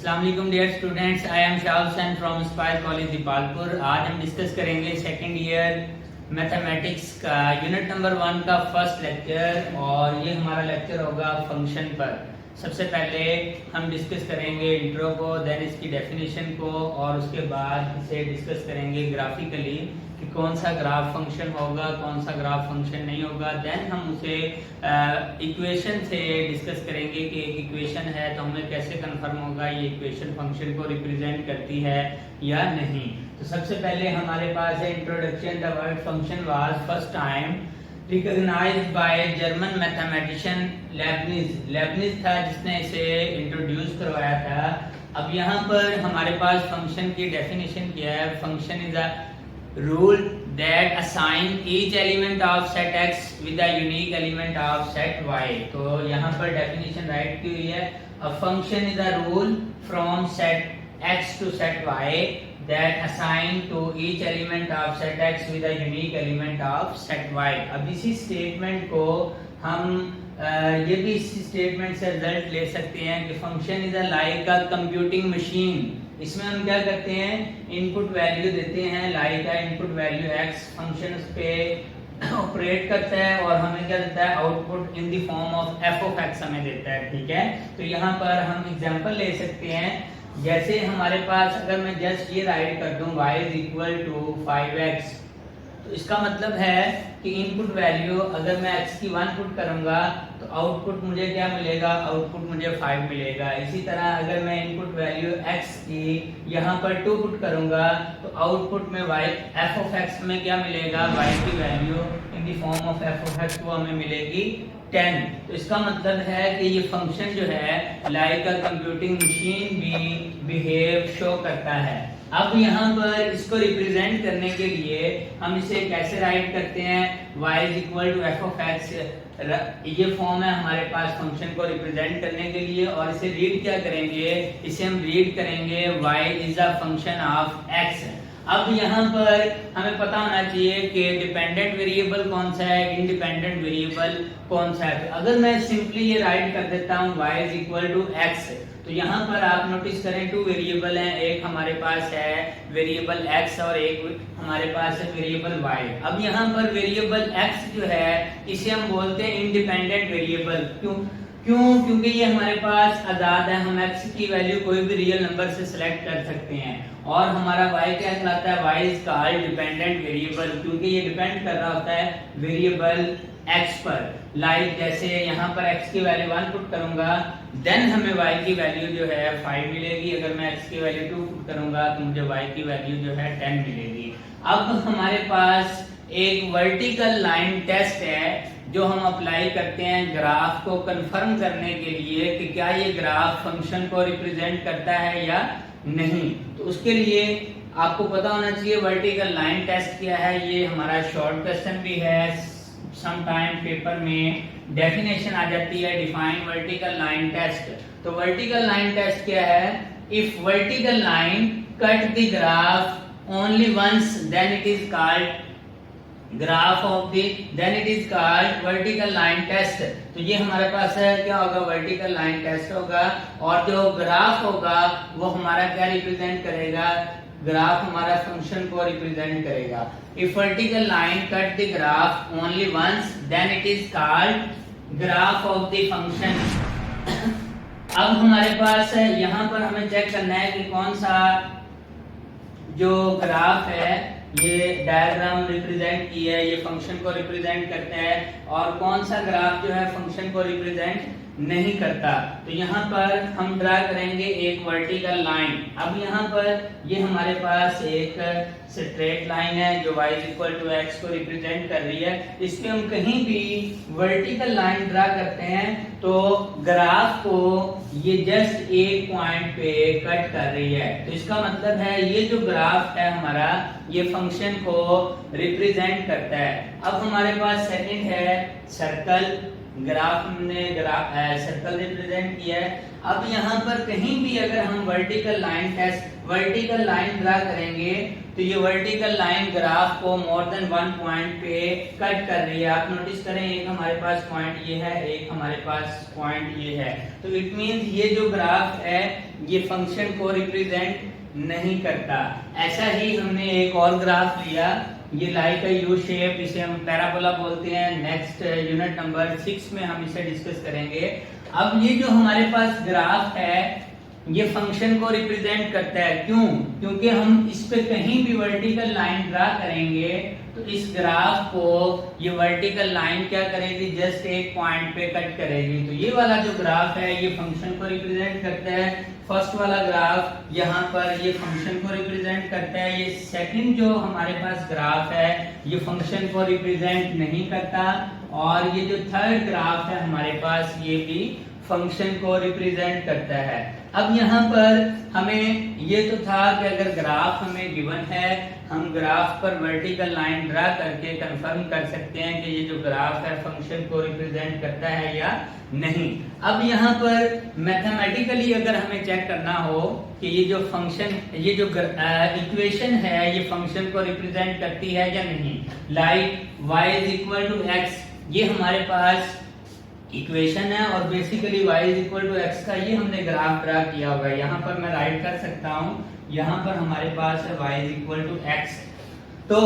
अस्सलाम वालेकुम dear students, I am Shah Hussain from inspire college Dipalpur. आज हम डिस्कस करेंगे सेकंड ईयर मैथमेटिक्स का यूनिट नंबर 1 का फर्स्ट लेक्चर, और ये हमारा लेक्चर होगा फंक्शन पर। सबसे पहले हम डिस्कस करेंगे इंट्रो को, देन इसकी डेफिनेशन को, और उसके बाद इसे डिस्कस करेंगे ग्राफिकली कि कौन सा ग्राफ फंक्शन होगा, कौन सा ग्राफ फंक्शन नहीं होगा। देन हम उसे इक्वेशन से डिस्कस करेंगे कि एक इक्वेशन है तो हमें कैसे कंफर्म होगा ये इक्वेशन फंक्शन को रिप्रेजेंट करती है या नहीं। तो सबसे पहले हमारे पास है introduction. The word function was first time recognized by German mathematician Leibniz था जिसने इसे इंट्रोड्यूस करवाया था। अब यहाँ पर हमारे पास फंक्शन की डेफिनेशन क्या है। Function is a rule that assign each element of set x with a unique element of set y। तो यहाँ पर डेफिनेशन राइट की हुई है। A function is a rule from set x to set y that assign to each element of set x with a unique element of set y। अब इसी statement को हम ये भी इसी स्टेटमेंट से रिजल्ट ले सकते हैं कि function is a like a computing machine. इसमें हम क्या करते हैं, इनपुट वैल्यू देते हैं, लाइक का इनपुट वैल्यू x, फंक्शन उस पे ऑपरेट करता है और हमें क्या देता है, output in the form of f of x हमें देता है। ठीक है, तो यहाँ पर हम एग्जांपल ले सकते हैं। जैसे हमारे पास अगर मैं जस्ट ये राइट कर दूं y is equal to 5x, तो इसका मतलब है कि इनपुट वैल्यू अगर मैं x की 1 पुट करूंगा तो आउटपुट मुझे क्या मिलेगा, आउटपुट मुझे 5 मिलेगा। इसी तरह अगर मैं इनपुट वैल्यू x की यहाँ पर 2 पुट करूंगा तो आउटपुट में y f ऑफ x में क्या मिलेगा, y की value in the form of f of x वो हमें मिलेगी 10। तो इसका मतलब है कि ये फंक्शन जो है लाइक अ कंप्यूटिंग मशीन भी बिहेव शो करता है। अब यहाँ पर इसको रिप्रेजेंट करने के लिए हम इसे कैसे राइट करते हैं, y is equal to f of x, ये फॉर्म है हमारे पास फंक्शन को रिप्रेजेंट करने के लिए। और इसे रीड क्या करेंगे, इसे हम रीड करेंगे y is a function of x। अब यहाँ पर हमें पता होना चाहिए कि डिपेंडेंट वेरिएबल कौन सा है, इंडिपेंडेंट वेरिएबल कौन सा है। तो अगर मैं सिंपली ये राइट कर देता हूँ y is equal to x, तो यहाँ पर आप नोटिस करें 2 वेरिएबल हैं, एक हमारे पास है वेरिएबल x और एक हमारे पास है वेरिएबल y। अब यहाँ पर वेरिएबल x जो है इसे हम बोलते हैं इंडिपेंडेंट वेरिएबल। क्योंकि ये हमारे पास आजाद है, हम x की वैल्यू कोई भी रियल नंबर से सिलेक्ट कर सकते हैं। और हमारा y क्या कहलाता है, y is called dependent variable, क्योंकि ये डिपेंड कर रहा होता है वेरिएबल x पर। लाइक जैसे यहाँ पर x की वैल्यू 1 पुट करूंगा, देन हमें y की वैल्यू जो है 5 मिलेगी। अगर मैं x की वैल्यू 2 पुट करूंगा तो मुझे y की वैल्यू जो है 10 मिलेगी। अब हमारे पास एक वर्टिकल लाइन टेस्ट है जो हम अप्लाई करते हैं ग्राफ को कंफर्म करने के लिए कि क्या ये ग्राफ फंक्शन को रिप्रेजेंट करता है या नहीं। तो उसके लिए आपको पता होना चाहिए वर्टिकल लाइन टेस्ट क्या है। ये हमारा शॉर्ट क्वेश्चन भी है, सम टाइम पेपर में डेफिनेशन आ जाती है, डिफाइन वर्टिकल लाइन टेस्ट। तो वर्टिकल लाइन टेस्ट क्या है, if vertical line cut the graph only once then it is called graph of the, then it is called vertical line test. तो ये हमारे पास है, क्या होगा, वर्टिकल लाइन टेस्ट होगा। और जो ग्राफ होगा वो हमारा क्या रिप्रेजेंट करेगा, ग्राफ हमारा फंक्शन को रिप्रेजेंट करेगा। If vertical line cut the graph only once then it is called graph of the function. अब हमारे पास है, यहाँ पर हमें चेक करना है कि कौन सा जो ग्राफ है ये डायग्राम रिप्रेजेंट की है, ये फंक्शन को रिप्रेजेंट करता है, और कौन सा ग्राफ जो है फंक्शन को रिप्रेजेंट नहीं करता। तो यहाँ पर हम ड्रा करेंगे एक वर्टिकल लाइन। अब यहाँ पर ये हमारे पास एक स्ट्रेट लाइन है जो y is equal to x को रिप्रेजेंट कर रही है। इस पे हम कहीं भी वर्टिकल लाइन ड्रा करते हैं तो ग्राफ को ये जस्ट एक पॉइंट पे कट कर रही है। तो इसका मतलब है ये जो ग्राफ है हमारा ये फंक्शन को रिप्रेजेंट करता है। अब हमारे पास सेकंड है सर्कल। ग्राफ हमने सर्कल रिप्रेजेंट किया है। अब यहाँ पर कहीं भी अगर हम vertical line test vertical line draw करेंगे तो ये वर्टिकल लाइन ग्राफ को मोर देन वन पॉइंट पे कट कर रही है। आप नोटिस करें, एक हमारे पास पॉइंट ये है, एक हमारे पास पॉइंट ये है, तो इट मींस ये जो ग्राफ है ये फंक्शन को रिप्रेजेंट नहीं करता। ऐसा ही हमने एक और ग्राफ लिया, ये लाइक अ यू शेप, इसे हम पैराबोला बोलते हैं। नेक्स्ट यूनिट नंबर 6 में हम इसे डिस्कस करेंगे। अब ये जो हमारे पास ग्राफ है ये फंक्शन को रिप्रेजेंट करता है। क्यों? क्योंकि हम इस पे कहीं भी वर्टिकल लाइन ड्रा करेंगे तो इस ग्राफ को ये वर्टिकल लाइन क्या करेगी, जस्ट एक पॉइंट पे कट करेगी। तो ये वाला जो ग्राफ है ये फंक्शन को रिप्रेजेंट करता है। फर्स्ट वाला ग्राफ यहाँ पर ये फंक्शन को रिप्रेजेंट करता है। ये सेकंड जो हमारे पास ग्राफ है ये फंक्शन को रिप्रेजेंट नहीं करता। और ये जो थर्ड ग्राफ है हमारे पास ये भी फंक्शन को रिप्रेजेंट करता है। अब यहाँ पर हमें ये तो था कि अगर ग्राफ हमें गिवन है, हम ग्राफ पर वर्टिकल लाइन ड्रा करके कंफर्म कर सकते हैं कि ये जो ग्राफ है फंक्शन को रिप्रेजेंट करता है या नहीं। अब यहाँ पर मैथमेटिकली अगर हमें चेक करना हो कि ये जो फंक्शन, ये जो इक्वेशन है ये फंक्शन को रिप्रेजेंट करती है या नहीं, like y is equal to X, ये हमारे पास इक्वेशन है और basically y is equal to X का ये हमने ग्राफ ड्रा किया हुआ है। यहाँ पर मैं राइट कर सकता हूँ, यहाँ पर हमारे पास है y is equal to X. तो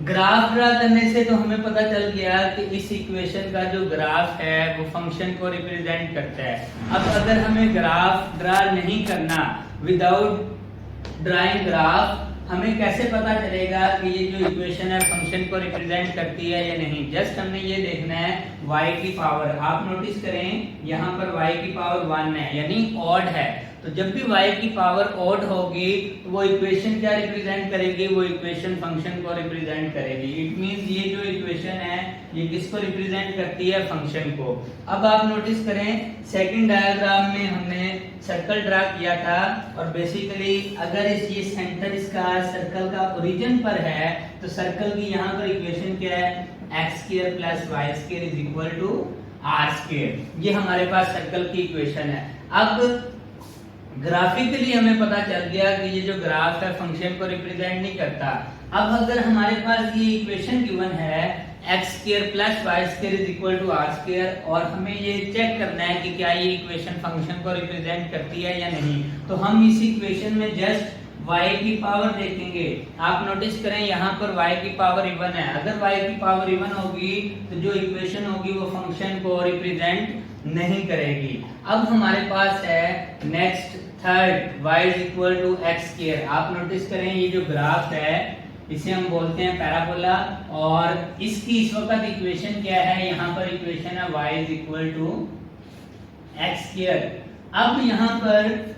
ग्राफ ड्रा करने से तो हमें पता चल गया कि इस इक्वेशन का जो ग्राफ है वो फंक्शन को रिप्रेजेंट करता है। अब अगर हमें ग्राफ ड्रा नहीं करना, विदाउट ड्राइंग ग्राफ, हमें कैसे पता चलेगा कि ये जो इक्वेशन है फंक्शन को रिप्रेजेंट करती है या नहीं? जस्ट हमने ये देखना है y की पावर। आप नोटिस करें यहाँ पर y की पावर 1 है, यानी ऑड है। तो जब भी y की पावर ऑड होगी तो वो इक्वेशन क्या रिप्रेजेंट करेगी? वो इक्वेशन फंक्शन को रिप्रेजेंट करेगी। इट मींस ये जो इक्वेशन है ये किसको रिप्रेजेंट करती है? फंक्शन को। अब आप नोटिस करें सेकंड डायग्राम में हमने सर्कल ड्रा किया था और बेसिकली अगर ये सेंटर इसका सर्कल का ओरिजिन पर है तो सर्कल की यहाँ पर इक्वेशन क्या है? x² + y² is equal to r²। ये हमारे पास सर्कल की इक्वेशन है। अब ग्राफिकली हमें पता चल गया कि ये जो ग्राफ है फंक्शन को रिप्रेजेंट नहीं करता। अब अगर हमारे पास ये इक्वेशन गिवन है x² + y² is equal to r² और हमें ये चेक करना है कि क्या ये इक्वेशन फंक्शन को रिप्रेजेंट करती है या नहीं, तो हम इस इक्वेशन में जस्ट y की पावर देखेंगे। आप नोटिस करें यहाँ पर y की पावर इवन है। अगर y की पावर इवन होगी तो जो इक्वेशन होगी वो फंक्शन को रिप्रेजेंट नहीं करेगी। अब हमारे पास है next third y is equal to x²। आप नोटिस करें ये जो ग्राफ है इसे हम बोलते हैं पैराबोला और इसकी इस वक्त इक्वेशन क्या है? यहाँ पर इक्वेशन है y is equal to x²। अब यहाँ पर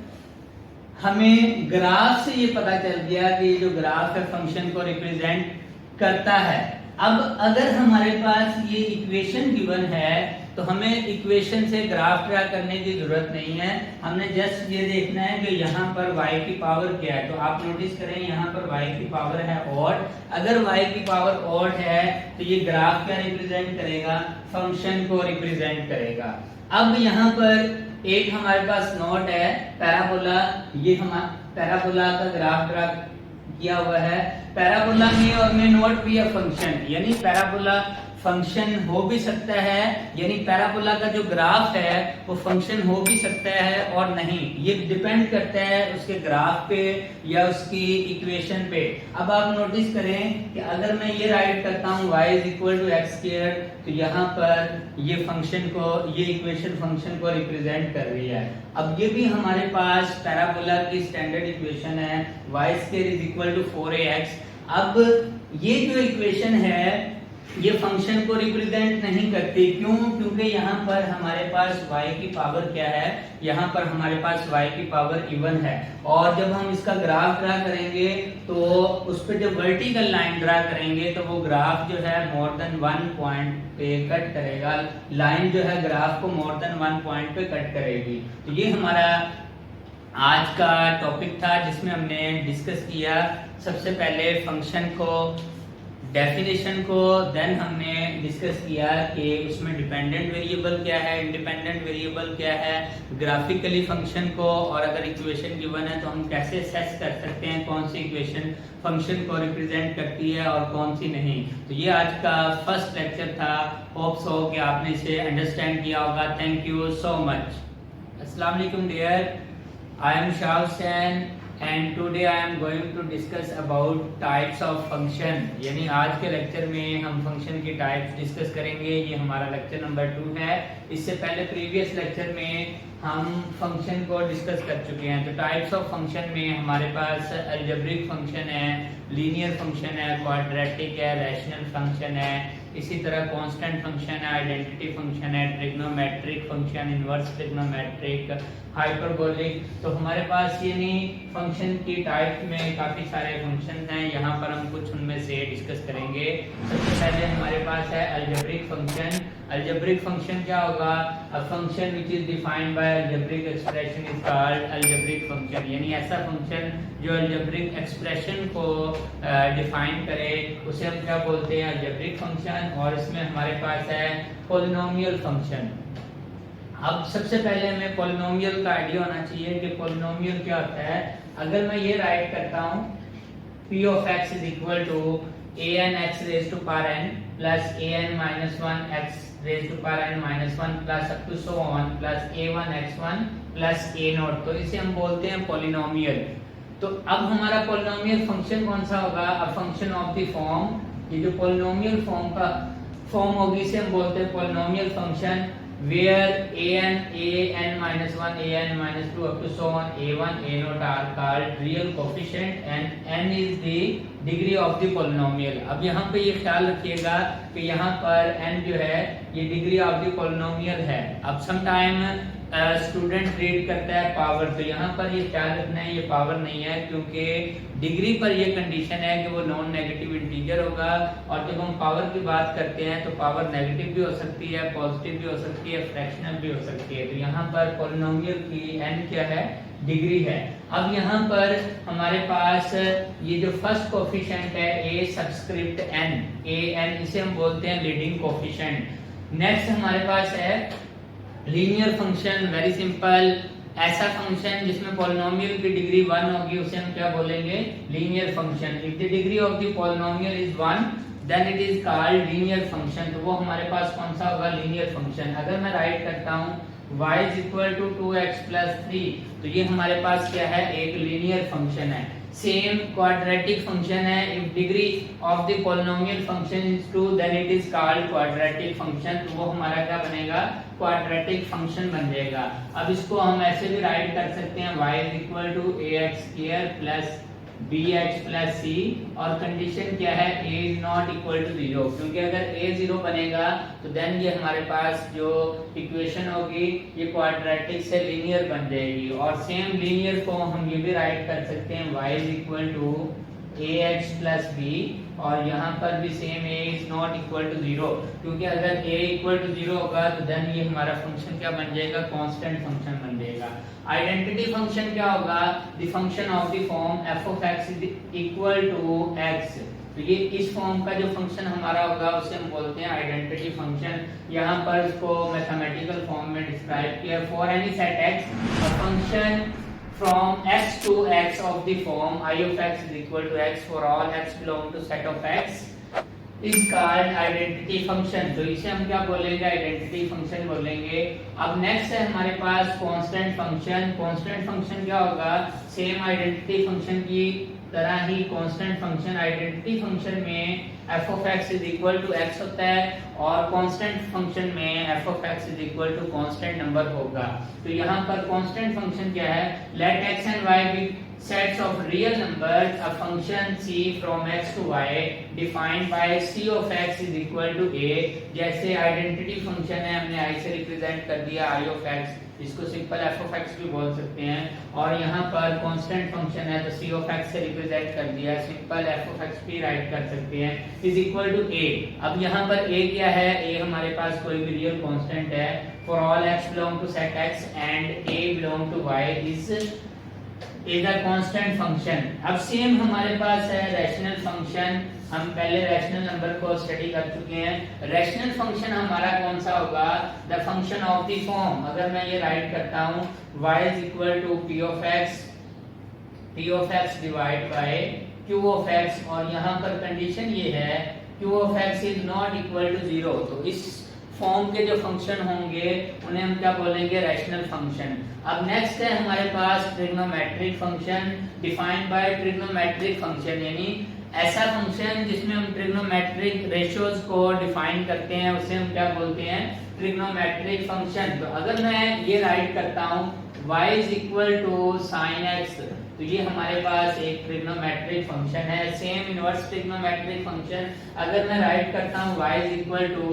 हमें ग्राफ से ये पता चल गया कि ये जो ग्राफ है फंक्शन को रिप्रेजेंट करता है। अब अगर हमारे पास ये इक्वेशन गिवन है तो हमें इक्वेशन से ग्राफ ड्रा करने की जरूरत नहीं है। हमने जस्ट ये देखना है कि यहाँ पर y की पावर क्या है। तो आप नोटिस करें यहाँ पर y की पावर है ऑड। अगर y की पावर ऑड है तो ये ग्राफ क्या रिप्रेजेंट करेगा? फंक्शन को रिप्रेजेंट करेगा। अब यहाँ पर एक हमारे पास नोट है पैराबोला, ये हमारा पैराबोला का ग्राफ ड्रा किया हुआ है। पैराबोला में और में नोट भी है फंक्शन, यानी पैराबोला फंक्शन हो भी सकता है, यानी पैराबोला का जो ग्राफ है वो फंक्शन हो भी सकता है और नहीं, ये डिपेंड करता है उसके ग्राफ पे या उसकी इक्वेशन पे। अब आप नोटिस करें कि अगर मैं ये राइट करता हूँ y is equal to x² तो यहाँ पर ये फंक्शन को, ये इक्वेशन फंक्शन को रिप्रेजेंट कर रही है। अब ये भी हमारे पास पैराबोला की स्टैंडर्ड इक्वेशन है y² is equal to 4ax। अब ये जो इक्वेशन है ये फंक्शन को रिप्रेजेंट नहीं करती। क्यों? क्योंकि यहाँ पर हमारे पास y की पावर क्या है? यहाँ पर हमारे पास y की पावर इवन है और जब हम इसका ग्राफ ड्रा करेंगे तो उस पर जब वर्टिकल लाइन ड्रा करेंगे तो वो ग्राफ जो है मोर देन 1 पॉइंट पे कट करेगा। लाइन जो है ग्राफ को मोर देन 1 पॉइंट पे कट करेगी। तो ये हमारा आज का टॉपिक था जिसमें हमने डिस्कस किया सबसे पहले फंक्शन को डेफिनेशन को देन हमने डिस्कस किया कि उसमें डिपेंडेंट वेरिएबल क्या है, इंडिपेंडेंट वेरिएबल क्या है, ग्राफिकली फंक्शन को, और अगर इक्वेशन गिवन है तो हम कैसे सेट कर सकते हैं कौन सी इक्वेशन फंक्शन को रिप्रेजेंट करती है और कौन सी नहीं। तो ये आज का फर्स्ट लेक्चर था। होप सो कि आपने इसे अंडरस्टैंड किया होगा। Thank you so much. अस्सलाम वालेकुम dear, I am Shah Hussain and today I am going to discuss about types of function। यानी आज के लेक्चर में हम फंक्शन की टाइप्स डिस्कस करेंगे। ये हमारा लेक्चर नंबर 2 है। इससे पहले प्रीवियस लेक्चर में हम फंक्शन को डिस्कस कर चुके हैं। तो टाइप्स ऑफ फंक्शन में हमारे पास अलजेब्रिक फंक्शन है, लीनियर फंक्शन है, क्वाड्रेटिक है, रैशनल फंक्शन है, इसी तरह कांस्टेंट फंक्शन है, आइडेंटिटी फंक्शन है, trigonometric function, inverse trigonometric, hyperbolic. तो हमारे पास ये नहीं फंक्शन की टाइप में काफी सारे फंक्शन हैं। यहाँ पर हम कुछ उनमें से डिस्कस करेंगे। सबसे पहले हमारे पास है अलजेब्रिक फंक्शन। अलजेब्रिक फंक्शन क्या होगा? A function which is defined by algebraic expression is called algebraic function. यानी ऐसा फंक्शन जो अलजेब्रिक एक्सप्रेशन को डिफाइन करे उसे हम क्या बोलते हैं? Algebraic function. और इसमें हमारे पास है पॉलिनोमियल फंक्शन। अब सबसे पहले हमें पॉलिनोमियल का आइडिया होना चाहिए कि पॉलिनोमियल क्या होता है। अगर मैं ये राइट करता हूँ p of x is equal to an x raised to power n plus an minus 1 x raised to power n minus 1 plus up to so on plus a1 x1 plus a naught, तो इसे हम बोलते हैं polynomial. तो अब हमारा polynomial function कौन सा होगा? A function of the form, ये जो पॉलिनोमियल फॉर्म का फॉर्म होगी इसे हम बोलते हैं polynomial function where an minus 1 an minus 2 up to so on a1 a naught are called real coefficient and n is the degree of the polynomial। अब यहाँ पे ये ख्याल रखिएगा कि यहाँ पर n जो है ये डिग्री ऑफ द पॉलिनोमियल है। अब समटाइम स्टूडेंट रीड करता है पावर, तो यहाँ पर ये ख्याल रखना है ये पावर नहीं है, क्योंकि डिग्री पर ये कंडीशन है कि वो नॉन नेगेटिव इंटीजर होगा। और जब हम पावर की बात करते हैं तो पावर नेगेटिव भी हो सकती है, पॉजिटिव भी हो सकती है, फ्रैक्शनल भी हो सकती है। तो यहाँ पर पॉलिनोमियल की n क्या है? डिग्री है। अब यहाँ पर हमारे पास ये जो फर्स्ट कोफिशिएंट है a सबस्क्रिप्ट n, an इसे हम बोलते हैं लीडिंग कोफिशिएंट। नेक्स्ट हमारे पास है लीनियर फंक्शन। वेरी सिंपल, ऐसा फंक्शन जिसमें पॉलिनोमियल की डिग्री 1 होगी उसे हम क्या बोलेंगे? Linear function. If the degree of the polynomial is 1 then it is called linear function. तो वो हमारे पास कौन सा होगा? Linear function. अगर मैं राइट करता हूँ y is equal to 2x plus 3, तो ये हमारे पास क्या है? एक लीनियर फंक्शन है। सेम क्वाड्रेटिक फंक्शन है। If degree of the polynomial function is 2 then it is called quadratic function. तो वो हमारा क्या बनेगा? क्वाड्रेटिक फंक्शन बन जाएगा। अब इसको हम ऐसे भी राइट कर सकते हैं y is equal to ax square plus bx plus c, और कंडीशन क्या है? a is not equal to 0, क्योंकि अगर a 0 बनेगा तो देन ये हमारे पास जो इक्वेशन होगी ये क्वाड्रेटिक से लीनियर बन जाएगी। और सेम लीनियर को हम ये भी राइट कर सकते हैं y is equal to ax plus b, और यहाँ पर भी same a is not equal to 0, क्योंकि अगर a equal to 0 होगा तो देन ये हमारा फंक्शन क्या बन जाएगा? कांस्टेंट फंक्शन बन जाएगा। आइडेंटिटी फंक्शन क्या होगा? The function of the form f of x is equal to x। तो ये इस फॉर्म का जो फंक्शन हमारा होगा उसे हम बोलते हैं आइडेंटिटी फंक्शन। यहाँ पर इसको मैथमेटिकल फॉर्म में डिस्क्राइब किया। For any set x, a function from x to x of the form I of x is equal to x for all x belong to set of x is called identity function। तो इसे हम क्या बोलेंगे? Identity function बोलेंगे। अब next है हमारे पास constant function. Constant function क्या होगा? सेम आइडेंटिटी फंक्शन की तरह ही कांस्टेंट फंक्शन, आइडेंटिटी फंक्शन में f of x is equal to x होता है और कांस्टेंट फंक्शन में f of x is equal to constant number होगा। तो यहाँ पर कांस्टेंट फंक्शन क्या है? let x and y be sets of real numbers, a function c from x to y defined by c of x is equal to a। जैसे identity function है हमने i से रिप्रेजेंट कर दिया i of x, इसको simple f of x भी बोल सकते हैं। और यहाँ पर कांस्टेंट फंक्शन है तो c of x से रिप्रेजेंट कर दिया, सिंपल f of x भी राइट कर सकते हैं, इज इक्वल टू a। अब यहाँ पर a क्या है? a हमारे पास कोई भी रियल कांस्टेंट है। For all x belong to set x and a belong to y is is a constant function. अब सेम हमारे पास है रैशनल फंक्शन, हम पहले रैशनल नंबर को स्टडी कर चुके हैं। रैशनल फंक्शन हमारा कौन सा होगा, the function of the form, अगर मैं ये राइट करता हूं y is equal to p of x divide by q of x, और यहाँ पर कंडीशन ये है q of x is not equal to 0, तो इस फॉर्म के जो फंक्शन होंगे उन्हें हम क्या बोलेंगे, रैशनल फंक्शन। अब नेक्स्ट है हमारे पास trigonometric function, defined by trigonometric function, यानी ऐसा फंक्शन जिसमें हम ट्रिग्नोमेट्रिक रेशियोज को डिफाइन करते हैं उसे हम क्या बोलते हैं, ट्रिग्नोमेट्रिक फंक्शन। तो अगर मैं ये राइट करता हूँ y is equal to sin x, तो ये हमारे पास एक ट्रिग्नोमेट्रिक फंक्शन है। सेम इनवर्स ट्रिग्नोमेट्रिक फंक्शन अगर मैं राइट करता हूँ y is equal to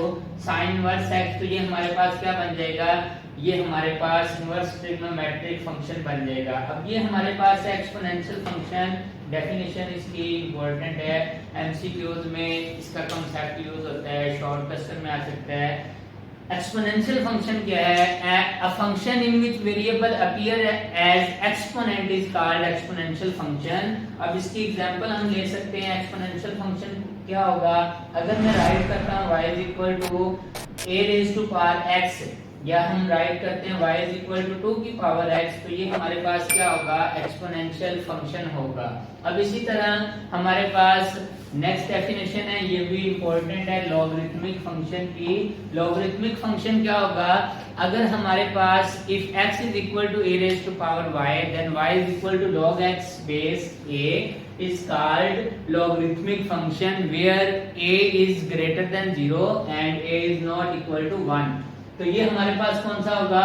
sin inverse x, तो ये हमारे पास क्या बन जाएगा, ये हमारे पास इनवर्स ट्रिग्नोमेट्रिक फंक्शन बन जाएगा। अब ये हमारे पास है एक्सपोनेंशियल फंक्शन, डेफिनेशन इसकी इंपॉर्टेंट है, एमसीक्यूज में इसका कांसेप्ट यूज होता है, शॉर्ट क्वेश्चन में आ सकता है। एक्सपोनेंशियल फंक्शन क्या है, a function in which variable appear as exponent is called exponential function. अब इसकी एग्जांपल हम ले सकते हैं, एक्सपोनेंशियल फंक्शन क्या होगा, अगर मैं राइट करता हूँ y is equal to a raise to power x, या हम राइट करते हैं y इज इक्वल टू 2 की पावर x, तो ये हमारे पास क्या होगा, एक्सपोनेंशियल फंक्शन होगा। अब इसी तरह हमारे पास नेक्स्ट डेफिनेशन है, ये भी इंपॉर्टेंट है, लॉगरिथमिक फंक्शन की। लॉगरिथमिक फंक्शन क्या होगा, अगर हमारे पास if x is equal to a raise to power y, then y is equal to log x base a is called logarithmic function where a is greater than 0 and a is not equal to 1। तो ये हमारे पास कौन सा होगा,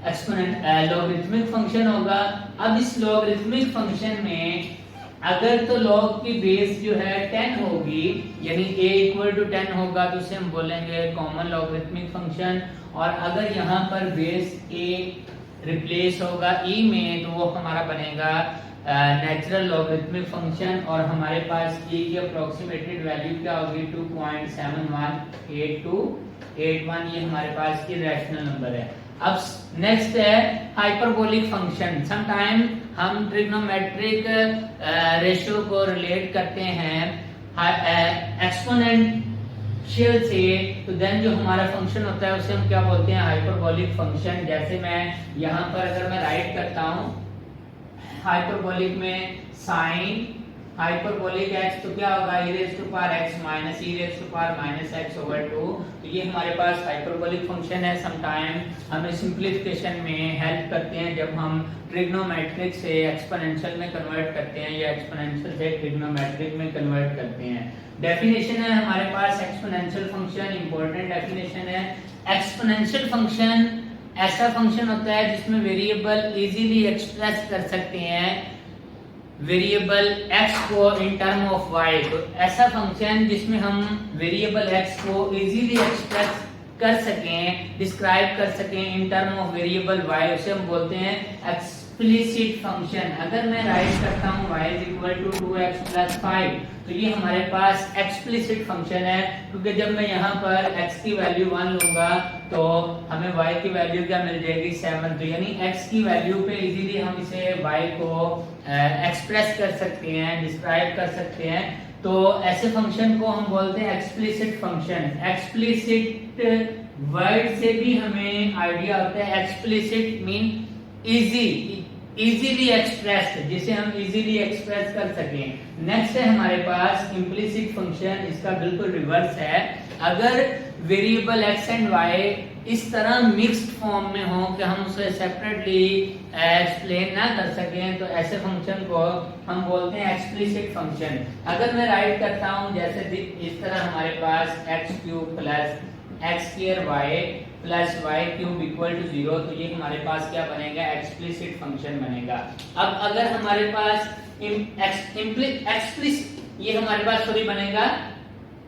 exponent logarithmic function होगा। अब इस लॉगरिथमिक फंक्शन में अगर तो लॉग की बेस जो है 10 होगी, यानी a इक्वल टू 10 होगा, तो उसे हम बोलेंगे कॉमन लॉगरिथमिक फंक्शन। और अगर यहाँ पर बेस a रिप्लेस होगा e में, तो वो हमारा बनेगा नेचुरल लॉगरिथमिक फंक्शन, और हमारे पास e की अप्रोक्सीमेटेड वैल्यू क्या होगी, 2.718281, ये हमारे पास की रैशनल नंबर है। अब नेक्स्ट है हाइपरबोलिक फंक्शन। समटाइम हम ट्रिग्नोमेट्रिक रेशियो को रिलेट करते हैं एक्सपोनेंशियल से, तो देन जो हमारा फंक्शन होता है उसे हम क्या बोलते हैं, हाइपरबोलिक फंक्शन। जैसे मैं यहाँ पर अगर मैं राइट करता हूँ हाइपरबोलिक में साइन हाइपरबोलिक x, तो क्या होगा, e raise to power x minus e raise to power minus x over 2, तो ये हमारे पास हाइपरबोलिक फंक्शन है। समटाइम हमें सिंप्लीफिकेशन में हेल्प करते हैं जब हम ट्रिग्नोमेट्रिक से एक्सपोनेंशियल में कन्वर्ट करते हैं या एक्सपोनेंशियल से ट्रिग्नोमेट्रिक में कन्वर्ट करते हैं। डेफिनेशन है हमारे पास एक्सपोनेंशियल फंक्शन, इंपॉर्टेंट डेफिनेशन है। एक्सपोनेंशियल फंक्शन ऐसा फंक्शन होता है जिसमें वेरिएबल इजीली एक्सप्रेस कर सकते हैं वेरिएबल x को इन टर्म ऑफ y, तो ऐसा फंक्शन जिसमें हम वेरिएबल x को इजीली एक्सप्रेस कर सकें, डिस्क्राइब कर सकें in term of variable y, उसे हम बोलते हैं एक्सप्लिसिट फंक्शन। अगर मैं राइट करता हूँ y is equal to 2x plus 5, तो ये हमारे पास एक्सप्लिसिट फंक्शन है, क्योंकि जब मैं यहाँ पर x की वैल्यू 1 लूंगा तो हमें y की वैल्यू क्या मिल जाएगी, 7, तो यानी x की वैल्यू पे इजीली हम इसे y को एक्सप्रेस कर सकते हैं, डिस्क्राइब कर सकते हैं। तो ऐसे फंक्शन को हम बोलते हैं एक्सप्लिसिट फंक्शन। एक्सप्लिसिट वर्ड से भी हमें आइडिया होता है, एक्सप्लिसिट मीन इजीली एक्सप्रेस्ड, जिसे हम इजीली एक्सप्रेस कर सकें। नेक्स्ट है हमारे पास इम्प्लिसिट फंक्शन, इसका बिल्कुल रिवर्स है। अगर वेरिएबल x एंड y इस तरह मिक्स्ड फॉर्म में हो कि हम उसे सेपरेटली एक्सप्लेन ना कर सकें, तो ऐसे फंक्शन को हम बोलते हैं एक्सप्लिसिट फंक्शन। अगर मैं राइट करता हूं जैसे इस तरह हमारे पास x cube plus x square y plus y cube equal to 0, तो ये हमारे पास क्या बनेगा, एक्सप्लिसिट फंक्शन बनेगा। अब अगर हमारे पास ये हमारे पास सॉरी बनेगा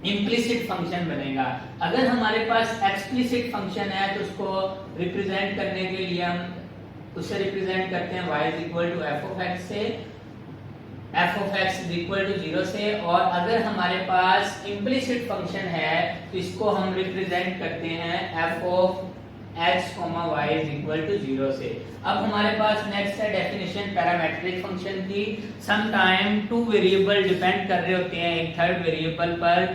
इम्प्लिसिट फंक्शन बनेगा। अगर हमारे पास एक्सप्लिसिट फंक्शन है तो उसको रिप्रेजेंट करने के लिए हम उसे रिप्रेजेंट करते हैं y is equal to f of x से, f of x is equal to 0 से। और अगर हमारे पास इम्प्लिसिट फंक्शन है तो इसको हम रिप्रेजेंट करते हैं f of x, y is equal to 0 से। अब हमारे पास नेक्स्ट है डेफिनेशन पैरामेट्रिक फंक्शन की। Some time two variable depend कर रहे होते हैं एक थर्ड वेरिएबल पर,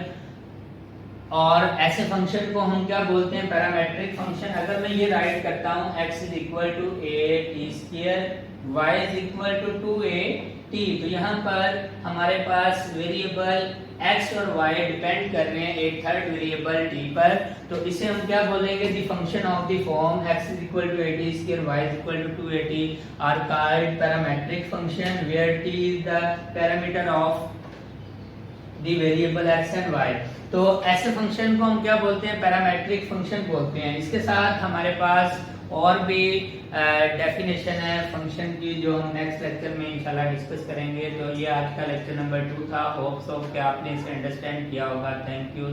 और ऐसे फंक्शन को हम क्या बोलते हैं, पैरामेट्रिक फंक्शन। अगर मैं ये राइट करता हूँ x is equal to a t square, y is equal to 2a t, तो यहाँ पर हमारे पास वेरिएबल x और y डिपेंड कर रहे हैं एक थर्ड वेरिएबल t पर, तो इसे हम क्या बोलेंगे, the function of the form x is equal to a t square, y is equal to 2a t are called parametric function, where t is the parameter of the variable x and y। तो ऐसे function को हम क्या बोलते हैं, parametric function बोलते हैं। इसके साथ हमारे पास और भी डेफिनेशन है फंक्शन की, जो हम नेक्स्ट लेक्चर में इंशाल्लाह डिस्कस करेंगे। तो ये आज का लेक्चर नंबर 2 था। होप्स कि आपने इसे अंडरस्टैंड किया होगा। Thank you.